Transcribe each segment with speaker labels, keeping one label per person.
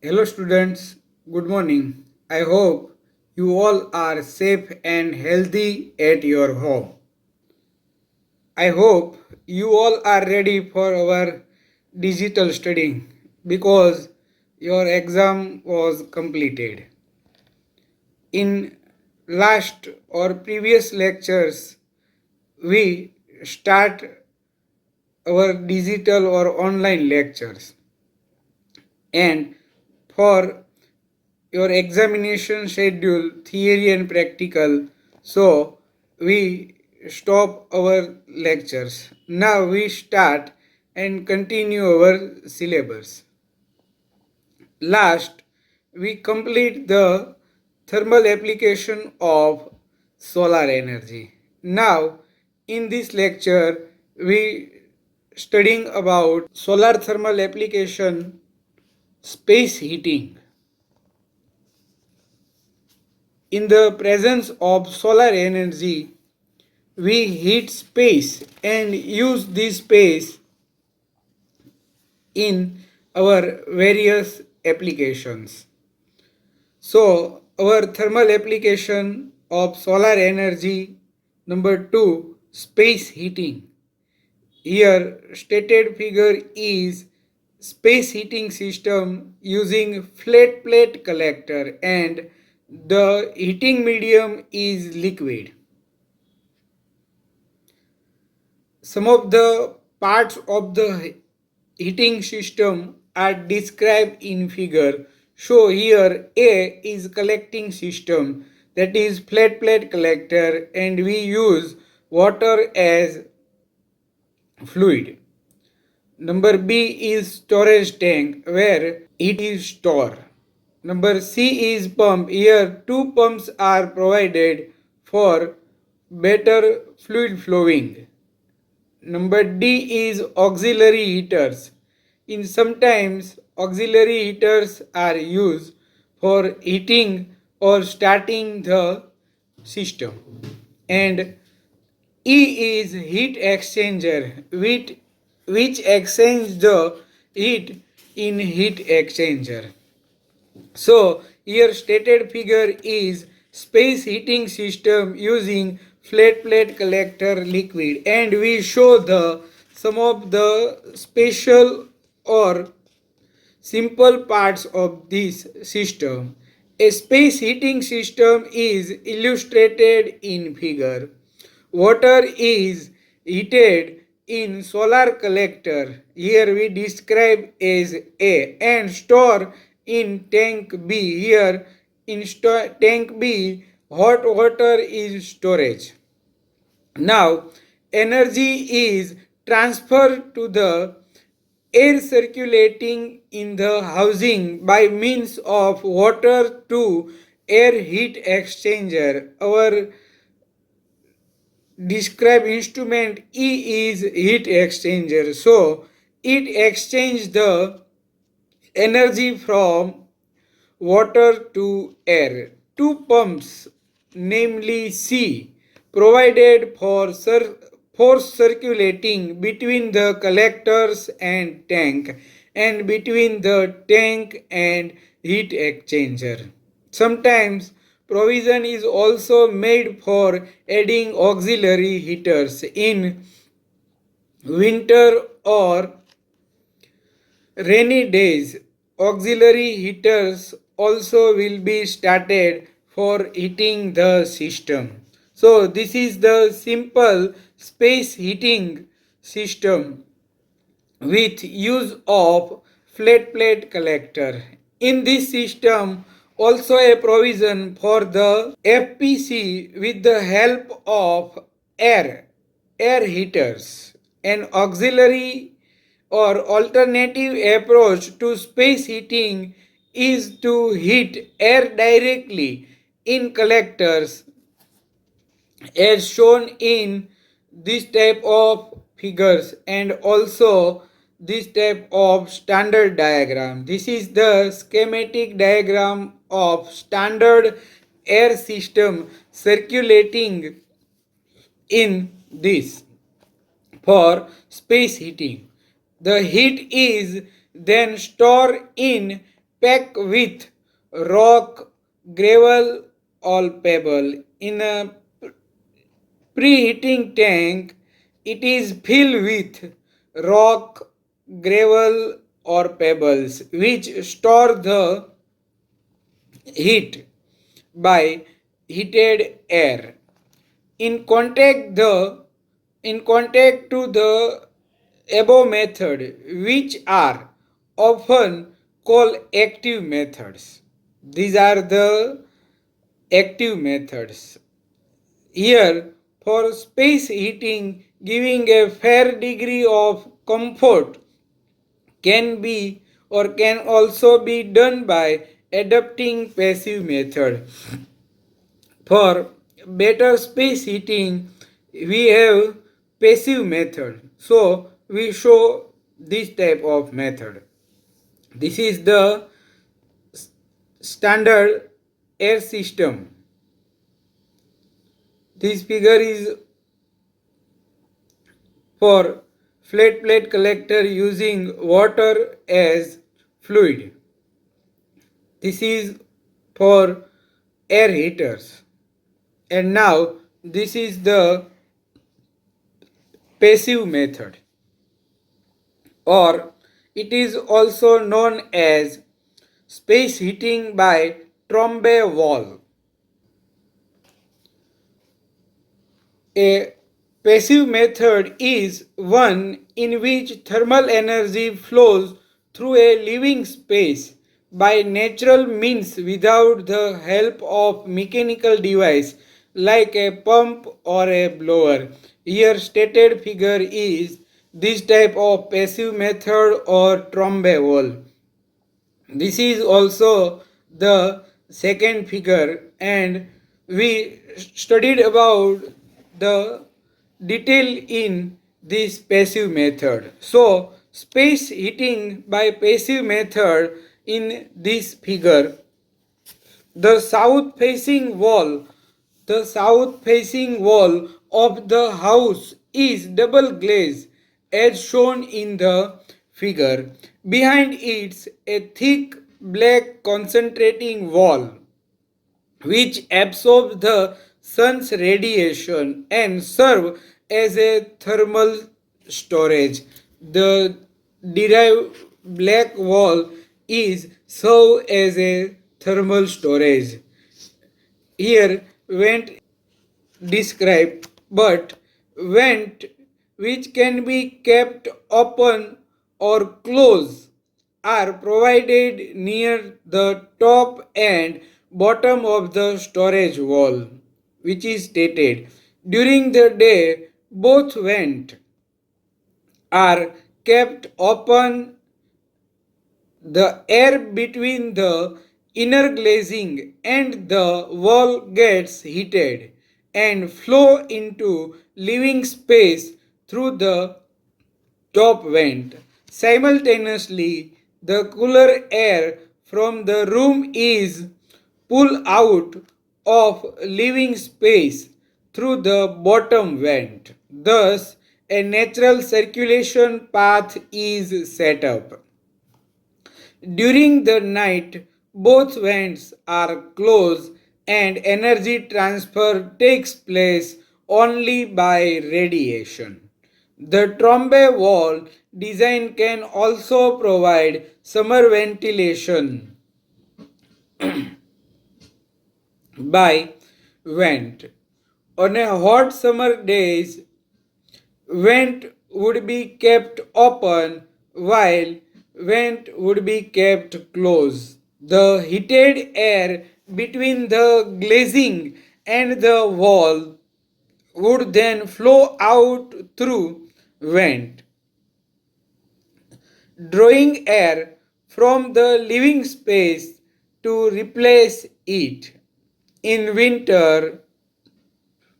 Speaker 1: Hello students, good morning. I hope you all are safe and healthy at your home. I hope you all are ready for our digital studying because your exam was completed. In last or previous lectures, we start our digital or online lectures, and for your examination schedule, theory and practical, so we stop our lectures. Now we start and continue our syllabus. Last, we complete the thermal application of solar energy. Now in this lecture we studying about solar thermal application, space heating. In the presence of solar energy, we heat space and use this space in our various applications. So, our thermal application of solar energy, number 2, space heating. Here, stated figure is space heating system using flat plate collector, and the heating medium is liquid. Some of the parts of the heating system are described in figure. So here A is collecting system, that is flat plate collector, and we use water as fluid. Number B is storage tank where it is stored. Number C is pump. Here two pumps are provided for better fluid flowing. Number D is auxiliary heaters. In sometimes auxiliary heaters are used for heating or starting the system. And E is heat exchanger, which exchange the heat in heat exchanger. So here stated figure is space heating system using flat plate collector liquid, and we show the some of the special or simple parts of this system. A space heating system is illustrated in figure. Water is heated in solar collector. Here we describe as A, and store in tank B. Here in tank B, hot water is storage. Now energy is transferred to the air circulating in the housing by means of water to air heat exchanger. Our described instrument E is heat exchanger. So it exchanges the energy from water to air. Two pumps, namely C, provided for force circulating between the collectors and tank, and between the tank and heat exchanger. Sometimes provision is also made for adding auxiliary heaters in winter or rainy days. Auxiliary heaters also will be started for heating the system. So this is the simple space heating system with use of flat plate collector. In this system also a provision for the FPC with the help of air heaters. An auxiliary or alternative approach to space heating is to heat air directly in collectors as shown in this type of figures, and also this type of standard diagram. This is the schematic diagram of standard air system circulating in this for space heating. The heat is then stored in packed with rock, gravel, or pebble. In a preheating tank, it is filled with rock, gravel, or pebbles, which store the heat by heated air. In contact the in contact to the above method, which are often called active methods. These are the active methods. Here, for space heating, giving a fair degree of comfort can be or can also be done by adopting passive method. For better space heating, we have passive method. So we show this type of method. This is the standard air system. This figure is for flat plate collector using water as fluid. This is for air heaters. And now this is the passive method, or it is also known as space heating by Trombe wall. A passive method is one in which thermal energy flows through a living space by natural means without the help of mechanical device like a pump or a blower. Here stated figure is this type of passive method or Trombe wall. This is also the second figure, and we studied about the detail in this passive method. So space heating by passive method in this figure, the south facing wall of the house is double glazed as shown in the figure. Behind it a thick black concentrating wall which absorb the sun's radiation and serve as a thermal storage. The derived black wall is serve as a thermal storage. Here vent described, but vent which can be kept open or closed are provided near the top and bottom of the storage wall, which is stated. During the day, both vents are kept open. The air between the inner glazing and the wall gets heated and flow into living space through the top vent. Simultaneously, the cooler air from the room is pulled out of living space through the bottom vent. Thus, a natural circulation path is set up. During the night, both vents are closed and energy transfer takes place only by radiation. The Trombe wall design can also provide summer ventilation by vent. On a hot summer days, vent would be kept open while vent would be kept closed. The heated air between the glazing and the wall would then flow out through vent, drawing air from the living space to replace it. In winter,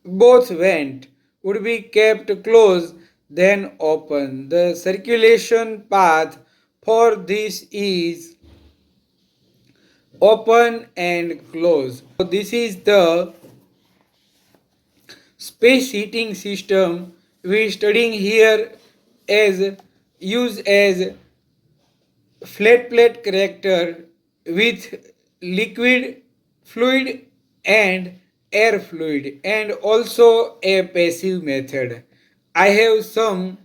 Speaker 1: both vent would be kept closed then open. The circulation path for this is open and close. So this is the space heating system we studying here as used as flat plate collector with liquid fluid and air fluid, and also a passive method. I have some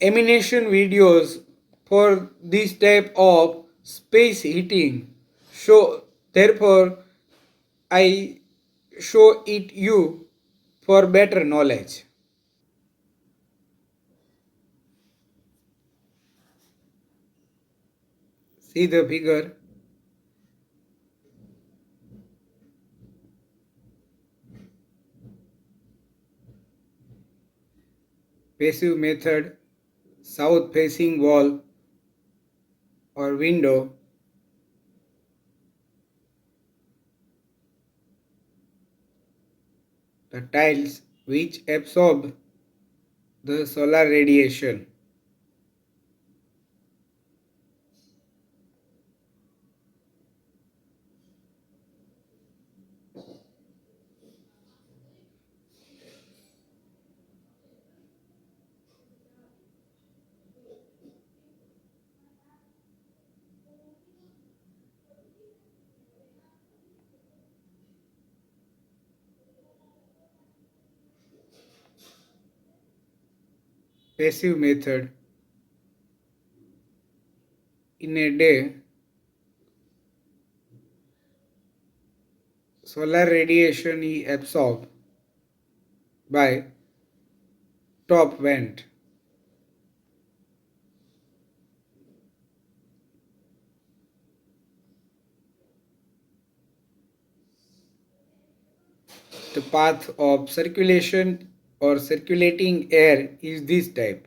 Speaker 1: emanation videos for this type of space heating. So therefore I show it you for better knowledge. See the figure. Passive method, south facing wall or window, the tiles which absorb the solar radiation. Passive method, in a day solar radiation is absorbed by top vent. The path of circulation or circulating air is this type.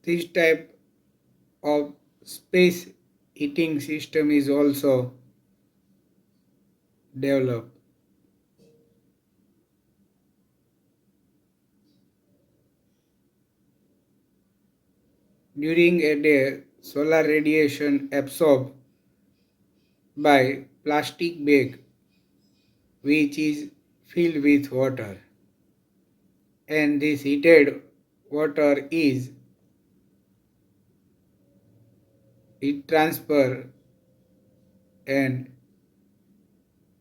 Speaker 1: This type of space heating system is also developed. During a day, solar radiation absorbed by plastic bag which is filled with water, and this heated water is heat transfer, and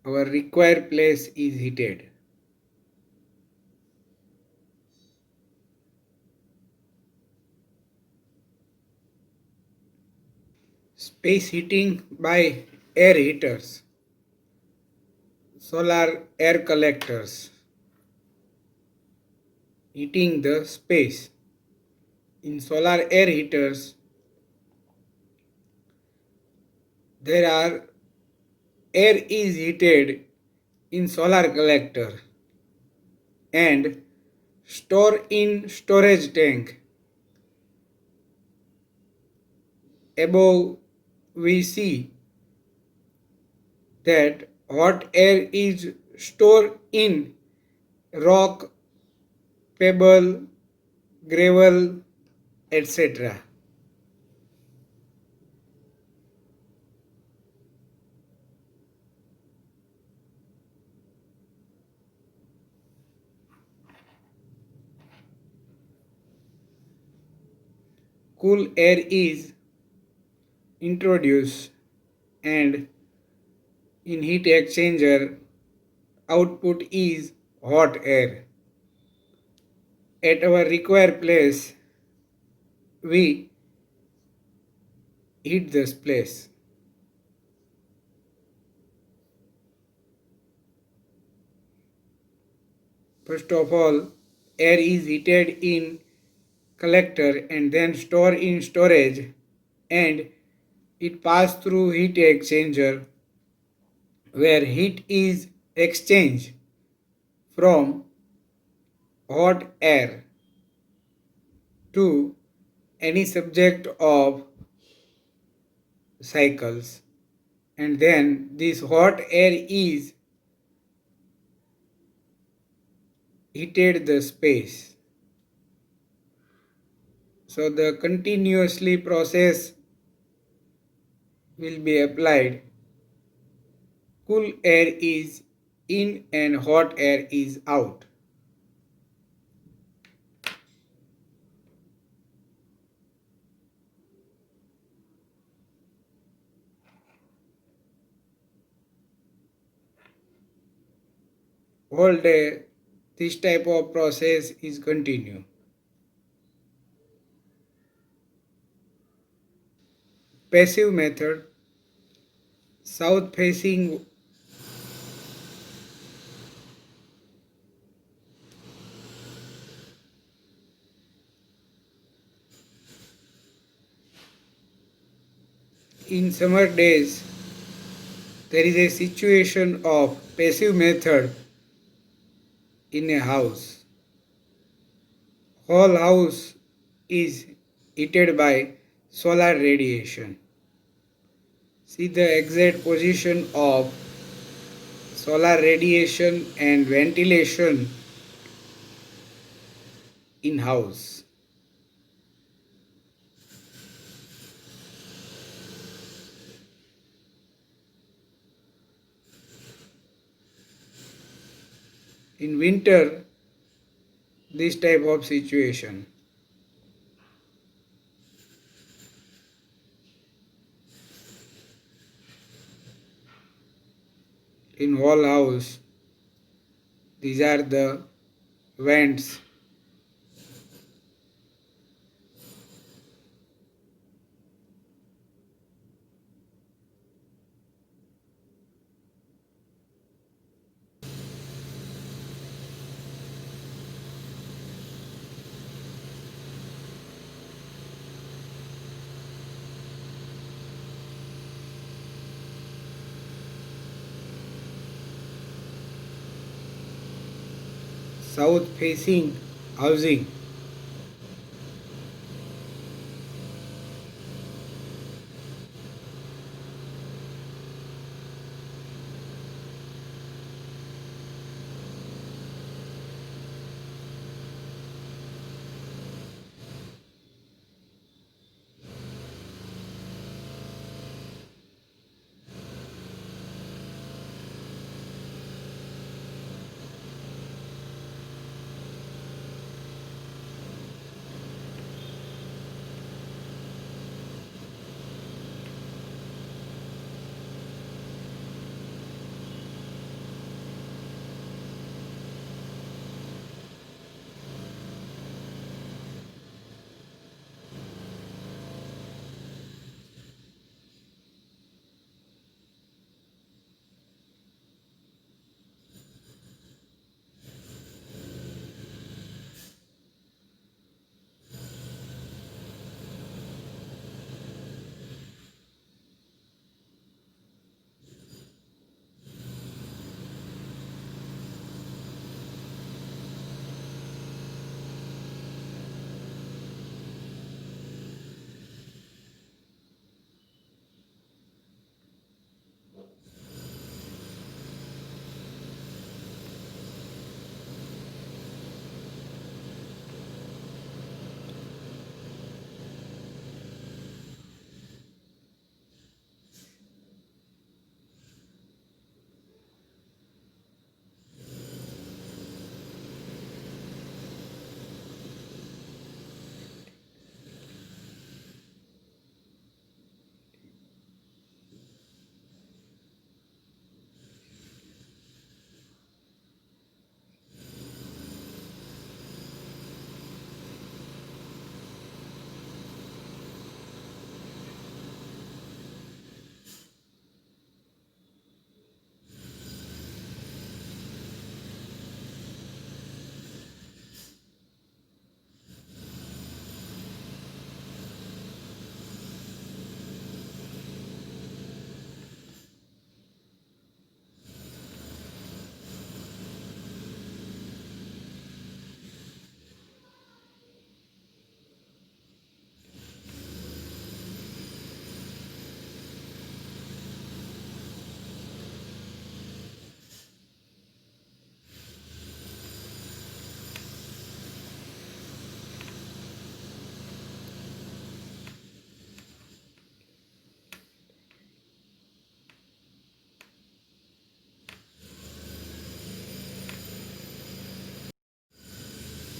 Speaker 1: our required place is heated. Space heating by air heaters, solar air collectors, heating the space. In solar air heaters, there are air is heated in solar collector and store in storage tank. Above we see that hot air is stored in rock, pebble, gravel, etc. Cool air is introduced, and in heat exchanger output is hot air. At our required place we heat this place. First of all, air is heated in collector and then stored in storage, and it passes through heat exchanger where heat is exchanged from hot air to any subject of cycles, and then this hot air is heated the space. So the continuously process will be applied. Cool air is in and hot air is out. All day this type of process is continue. Passive method, south facing in summer days there is a situation of passive method in a house. Whole house is heated by solar radiation. See the exact position of solar radiation and ventilation in house. In winter, this type of situation. In whole house, these are the vents. South facing housing.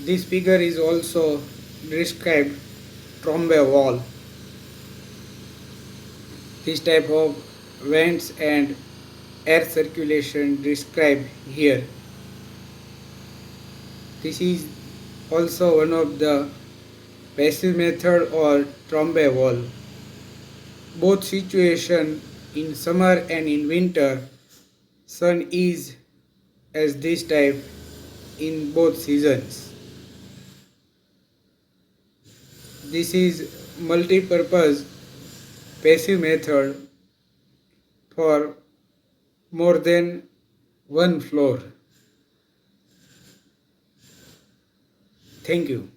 Speaker 1: This figure is also described from a wall. This type of vents and air circulation described here. This is also one of the passive method or trombe wall. Both situation in summer and in winter, sun is as this type in both seasons. This is multi-purpose passive method for more than one floor. Thank you.